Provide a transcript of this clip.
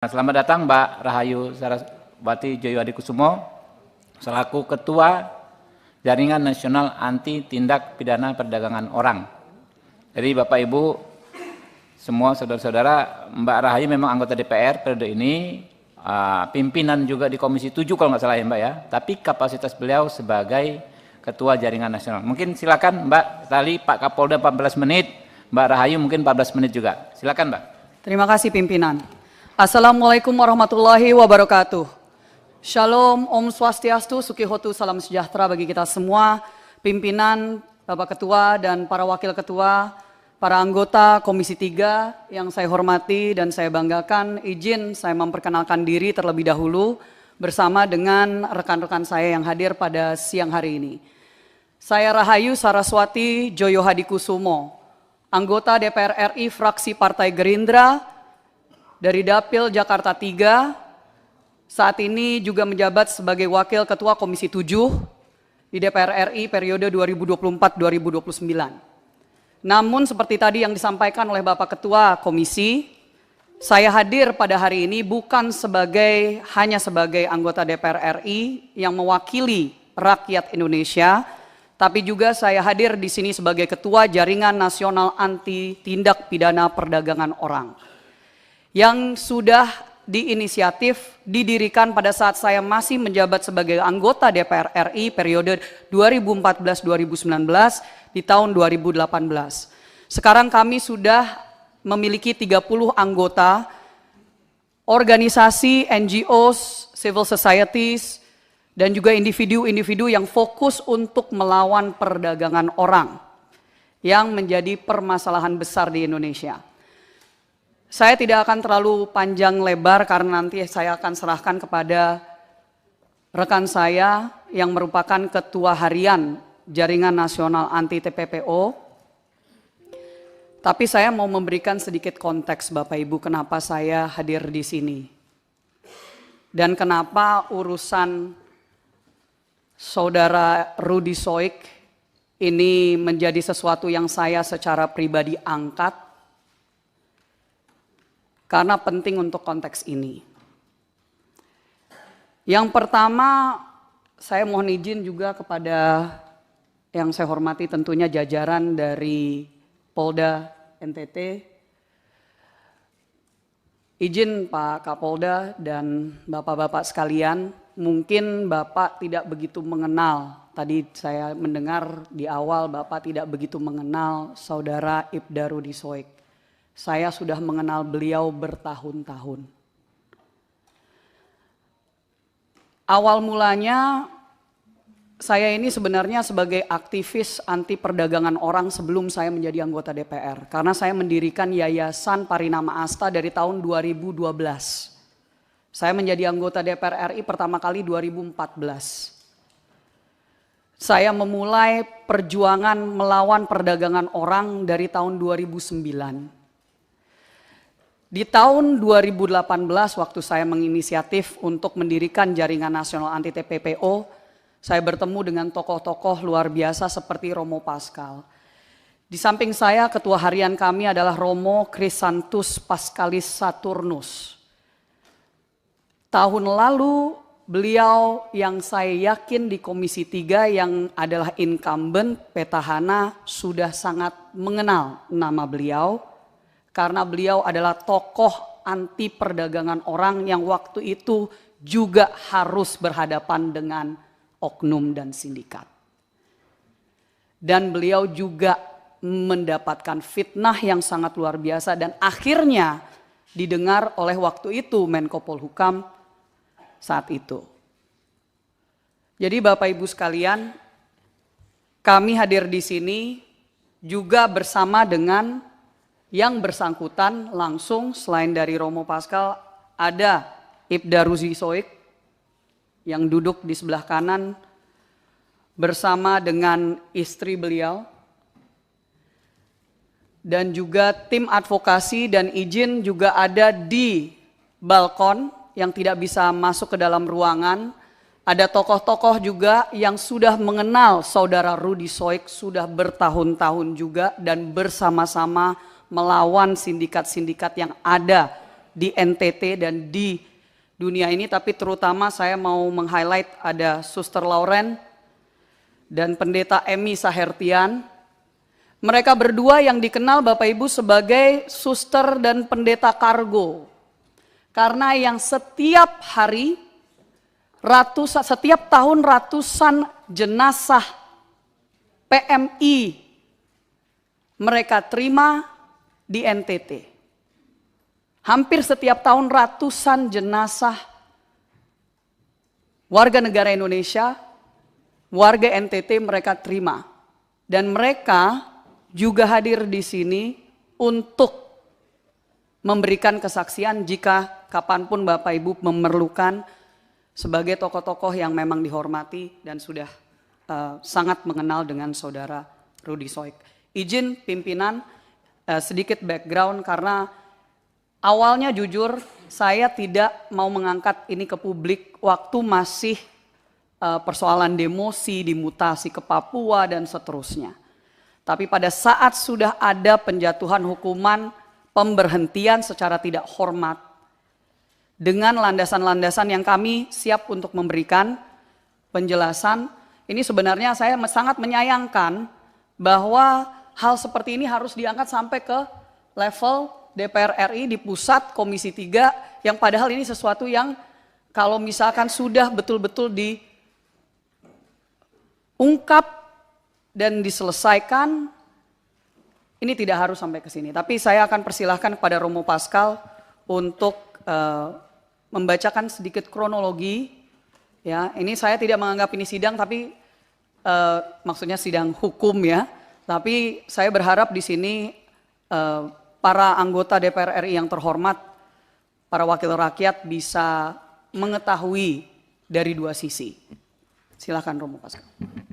Selamat datang Mbak Rahayu Saraswati Joyohadikusumo selaku Ketua Jaringan Nasional Anti Tindak Pidana Perdagangan Orang. Jadi Bapak Ibu, semua saudara-saudara, Mbak Rahayu memang anggota DPR periode ini, pimpinan juga di Komisi 7 kalau nggak salah ya Mbak ya, tapi kapasitas beliau sebagai Ketua Jaringan Nasional. Mungkin silakan Mbak, tadi Pak Kapolda 14 menit, Mbak Rahayu mungkin 14 menit juga. Silakan Mbak. Terima kasih pimpinan. Assalamualaikum warahmatullahi wabarakatuh. Shalom, Om Swastiastu, Sukihotu, salam sejahtera bagi kita semua, pimpinan, Bapak Ketua dan para Wakil Ketua, para anggota Komisi 3 yang saya hormati dan saya banggakan. Izin saya memperkenalkan diri terlebih dahulu bersama dengan rekan-rekan saya yang hadir pada siang hari ini. Saya Rahayu Saraswati Joyohadikusumo, anggota DPR RI fraksi Partai Gerindra, dari Dapil Jakarta 3, saat ini juga menjabat sebagai Wakil Ketua Komisi 7 di DPR RI periode 2024-2029. Namun seperti tadi yang disampaikan oleh Bapak Ketua Komisi, saya hadir pada hari ini bukan hanya sebagai anggota DPR RI yang mewakili rakyat Indonesia, tapi juga saya hadir di sini sebagai Ketua Jaringan Nasional Anti Tindak Pidana Perdagangan Orang, yang sudah diinisiatif didirikan pada saat saya masih menjabat sebagai anggota DPR RI periode 2014-2019 di tahun 2018. Sekarang kami sudah memiliki 30 anggota organisasi, NGOs, civil societies, dan juga individu-individu yang fokus untuk melawan perdagangan orang yang menjadi permasalahan besar di Indonesia. Saya tidak akan terlalu panjang lebar karena nanti saya akan serahkan kepada rekan saya yang merupakan Ketua Harian Jaringan Nasional Anti TPPO. Tapi saya mau memberikan sedikit konteks Bapak Ibu kenapa saya hadir di sini. Dan kenapa urusan Saudara Rudy Soik ini menjadi sesuatu yang saya secara pribadi angkat. Karena penting untuk konteks ini. Yang pertama, saya mohon izin juga kepada yang saya hormati tentunya jajaran dari Polda NTT. Izin Pak Kapolda dan Bapak-Bapak sekalian, mungkin Bapak tidak begitu mengenal. Tadi saya mendengar di awal Bapak tidak begitu mengenal Saudara Ibda Rudy Soik. Saya sudah mengenal beliau bertahun-tahun. Awal mulanya saya ini sebenarnya sebagai aktivis anti perdagangan orang sebelum saya menjadi anggota DPR. Karena saya mendirikan Yayasan Parinama Asta dari tahun 2012. Saya menjadi anggota DPR RI pertama kali 2014. Saya memulai perjuangan melawan perdagangan orang dari tahun 2009. Di tahun 2018 waktu saya menginisiatif untuk mendirikan Jaringan Nasional Anti TPPO, saya bertemu dengan tokoh-tokoh luar biasa seperti Romo Pascal. Di samping saya, ketua harian kami adalah Romo Krisantus Pascalis Saturnus. Tahun lalu beliau yang saya yakin di Komisi 3 yang adalah incumbent petahana sudah sangat mengenal nama beliau. Karena beliau adalah tokoh anti perdagangan orang yang waktu itu juga harus berhadapan dengan oknum dan sindikat. Dan beliau juga mendapatkan fitnah yang sangat luar biasa dan akhirnya didengar oleh waktu itu Menko Polhukam saat itu. Jadi Bapak Ibu sekalian, kami hadir di sini juga bersama dengan yang bersangkutan langsung selain dari Romo Pascal ada Ibda Rudy Soik yang duduk di sebelah kanan bersama dengan istri beliau dan juga tim advokasi dan izin juga ada di balkon yang tidak bisa masuk ke dalam ruangan. Ada tokoh-tokoh juga yang sudah mengenal Saudara Rudy Soik sudah bertahun-tahun juga dan bersama-sama melawan sindikat-sindikat yang ada di NTT dan di dunia ini, tapi terutama saya mau meng-highlight ada Suster Lauren dan Pendeta Emi Sahertian. Mereka berdua yang dikenal Bapak Ibu sebagai suster dan pendeta kargo. Karena yang setiap hari, setiap tahun ratusan jenazah PMI mereka terima di NTT. Hampir setiap tahun ratusan jenazah warga negara Indonesia, warga NTT mereka terima. Dan mereka juga hadir di sini untuk memberikan kesaksian jika kapanpun Bapak Ibu memerlukan sebagai tokoh-tokoh yang memang dihormati dan sudah sangat mengenal dengan saudara Rudy Soik. Izin pimpinan sedikit background karena awalnya jujur saya tidak mau mengangkat ini ke publik waktu masih persoalan demosi, dimutasi ke Papua dan seterusnya. Tapi pada saat sudah ada penjatuhan hukuman pemberhentian secara tidak hormat dengan landasan-landasan yang kami siap untuk memberikan penjelasan, ini sebenarnya saya sangat menyayangkan bahwa hal seperti ini harus diangkat sampai ke level DPR RI di pusat Komisi 3 yang padahal ini sesuatu yang kalau misalkan sudah betul-betul diungkap dan diselesaikan, ini tidak harus sampai ke sini. Tapi saya akan persilahkan kepada Romo Pascal untuk membacakan sedikit kronologi. Ya, ini saya tidak menganggap ini sidang, tapi maksudnya sidang hukum ya. Tapi saya berharap di sini para anggota DPR RI yang terhormat, para wakil rakyat bisa mengetahui dari dua sisi. Silakan Romo Pascal.